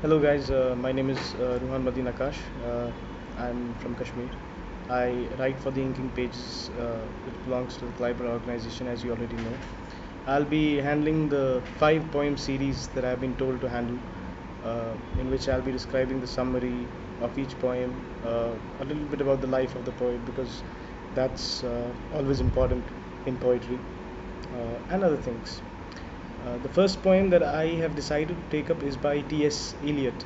Hello guys, my name is Ruhan Madin Akash. I'm from Kashmir. I write for the Inking Pages, which belongs to the Clyburn organization, as you already know. I'll be handling the 5 poem series that I've been told to handle, in which I'll be describing the summary of each poem, a little bit about the life of the poet, because that's always important in poetry, and other things. The first poem that I have decided to take up is by T.S. Eliot,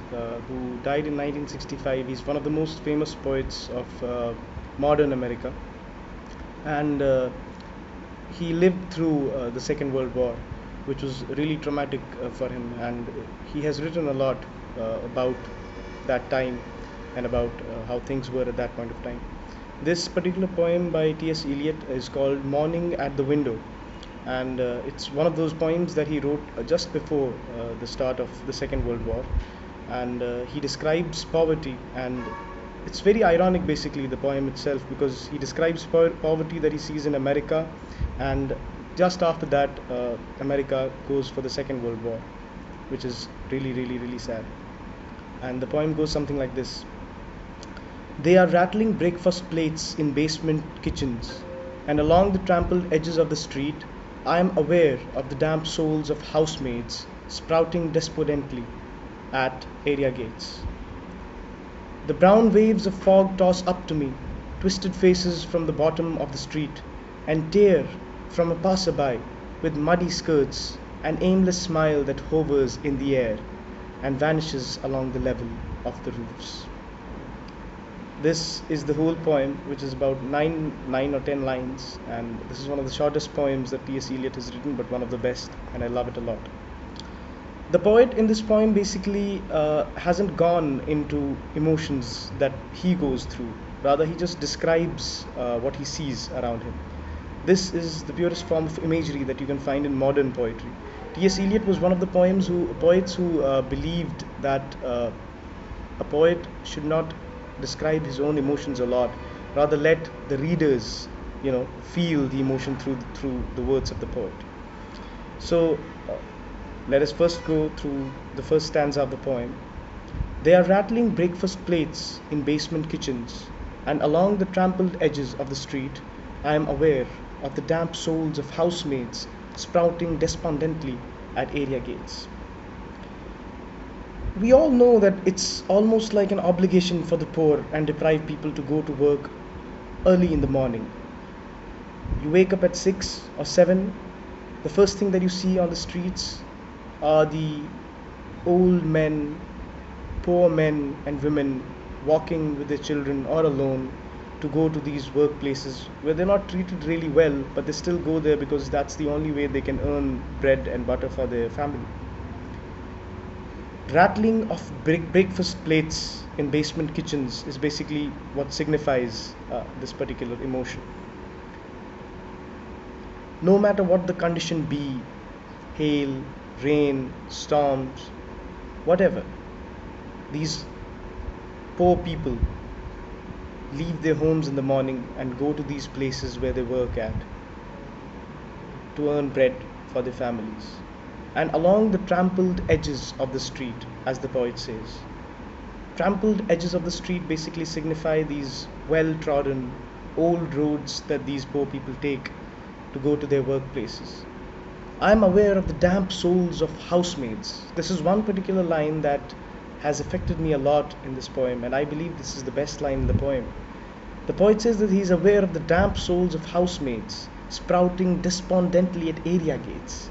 who died in 1965. He's one of the most famous poets of modern America, and he lived through the Second World War, which was really traumatic for him, and he has written a lot about that time and about how things were at that point of time. This particular poem by T.S. Eliot is called Morning at the Window, and it's one of those poems that he wrote just before the start of the Second World War, and he describes poverty, and it's very ironic basically, the poem itself, because he describes poverty that he sees in America, and just after that America goes for the Second World War, which is really sad. And the poem goes something like this: they are rattling breakfast plates in basement kitchens, and along the trampled edges of the street I am aware of the damp souls of housemaids sprouting despondently at area gates. The brown waves of fog toss up to me, twisted faces from the bottom of the street, and tear from a passerby with muddy skirts, an aimless smile that hovers in the air and vanishes along the level of the roofs. This is the whole poem, which is about nine or 10 lines, and this is one of the shortest poems that T.S. Eliot has written, but one of the best, and I love it a lot. The poet in this poem basically hasn't gone into emotions that he goes through. Rather, he just describes what he sees around him. This is the purest form of imagery that you can find in modern poetry. T.S. Eliot was one of the poets who believed that a poet should not describe his own emotions a lot, rather let the readers, feel the emotion through the words of the poet. So let us first go through the first stanza of the poem. They are rattling breakfast plates in basement kitchens, and along the trampled edges of the street I am aware of the damp souls of housemaids sprouting despondently at area gates. We all know that it's almost like an obligation for the poor and deprived people to go to work early in the morning. You wake up at 6 or 7, the first thing that you see on the streets are the old men, poor men and women walking with their children or alone to go to these workplaces where they're not treated really well, but they still go there because that's the only way they can earn bread and butter for their family. Rattling of breakfast plates in basement kitchens is basically what signifies this particular emotion. No matter what the condition be, hail, rain, storms, whatever, these poor people leave their homes in the morning and go to these places where they work at to earn bread for their families. And along the trampled edges of the street, as the poet says. Trampled edges of the street basically signify these well-trodden old roads that these poor people take to go to their workplaces. I am aware of the damp souls of housemaids. This is one particular line that has affected me a lot in this poem, and I believe this is the best line in the poem. The poet says that he is aware of the damp souls of housemaids sprouting despondently at area gates.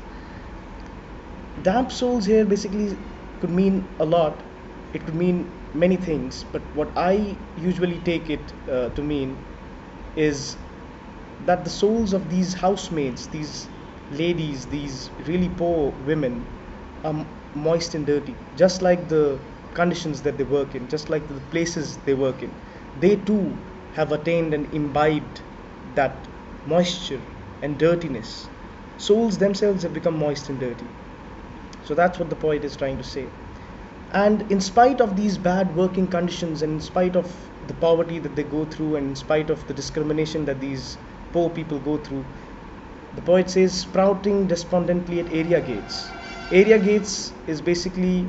Damp souls here basically could mean a lot. It could mean many things, but what I usually take it to mean is that the souls of these housemaids, these ladies, these really poor women, are moist and dirty, just like the conditions that they work in, just like the places they work in. They too have attained and imbibed that moisture and dirtiness. Souls themselves have become moist and dirty. So that's what the poet is trying to say. And in spite of these bad working conditions, and in spite of the poverty that they go through, and in spite of the discrimination that these poor people go through, the poet says, sprouting despondently at area gates. Area gates is basically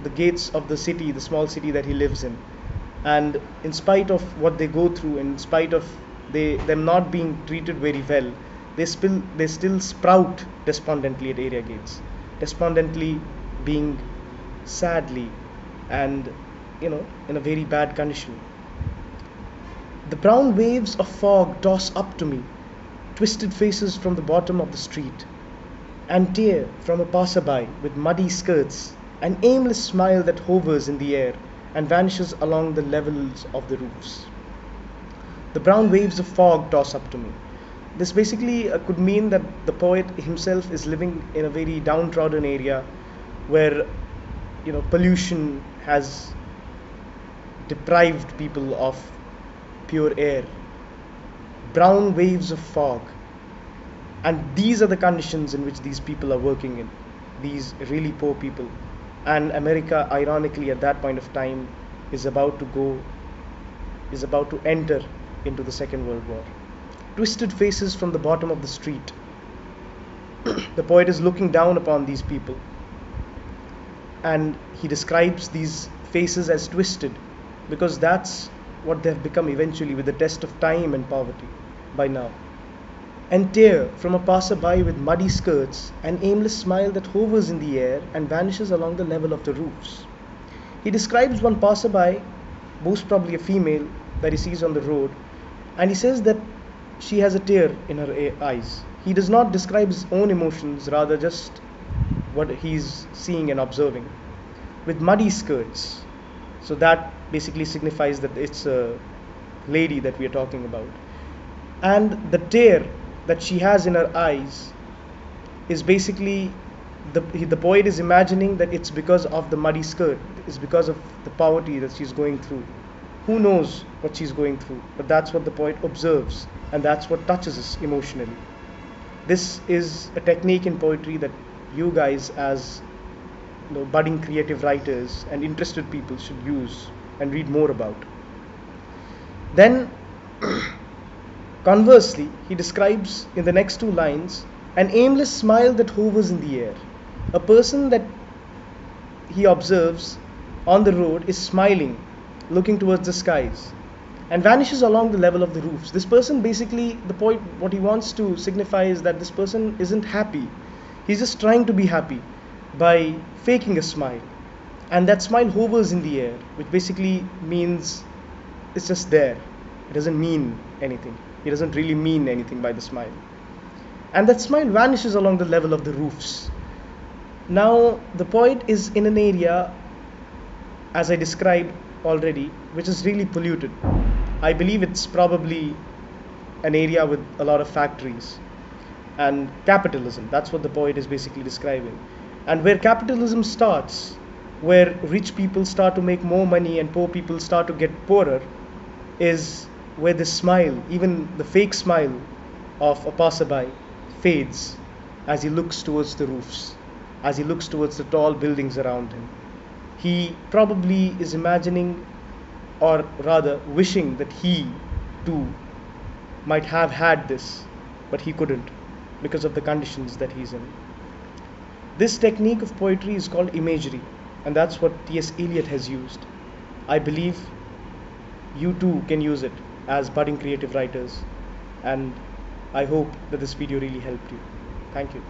the gates of the city, the small city that he lives in. And in spite of what they go through, in spite of them not being treated very well, they still sprout despondently at area gates, despondently being sadly and in a very bad condition. The brown waves of fog toss up to me, twisted faces from the bottom of the street, and tear from a passerby with muddy skirts, an aimless smile that hovers in the air and vanishes along the levels of the roofs. The brown waves of fog toss up to me. This basically could mean that the poet himself is living in a very downtrodden area where pollution has deprived people of pure air. Brown waves of fog. And these are the conditions in which these people are working in, these really poor people. And America, ironically, at that point of time, is about to enter into the Second World War. Twisted faces from the bottom of the street. The poet is looking down upon these people, and he describes these faces as twisted because that's what they have become eventually with the test of time and poverty by now. And tear from a passerby with muddy skirts, an aimless smile that hovers in the air and vanishes along the level of the roofs. He describes one passerby, most probably a female, that he sees on the road, and he says that she has a tear in her eyes. He does not describe his own emotions, rather just what he's seeing and observing. With muddy skirts. So that basically signifies that it's a lady that we are talking about. And the tear that she has in her eyes is basically the poet is imagining that it's because of the muddy skirt, it's because of the poverty that she's going through. Who knows what she's going through, but that's what the poet observes, and that's what touches us emotionally. This is a technique in poetry that you guys, as budding creative writers and interested people, should use and read more about. Then conversely, he describes in the next two lines an aimless smile that hovers in the air. A person that he observes on the road is smiling, looking towards the skies, and vanishes along the level of the roofs. This person, basically, the poet, what he wants to signify is that this person isn't happy. He's just trying to be happy by faking a smile. And that smile hovers in the air, which basically means it's just there. It doesn't mean anything. He doesn't really mean anything by the smile. And that smile vanishes along the level of the roofs. Now, the poet is in an area, as I described already, which is really polluted. I believe it's probably an area with a lot of factories and capitalism. That's what the poet is basically describing. And where capitalism starts, where rich people start to make more money and poor people start to get poorer, is where the smile, even the fake smile of a passerby, fades as he looks towards the roofs, as he looks towards the tall buildings around him. He probably is imagining, or rather wishing, that he too might have had this, but he couldn't because of the conditions that he's in. This technique of poetry is called imagery, and that's what T.S. Eliot has used. I believe you too can use it as budding creative writers, and I hope that this video really helped you. Thank you.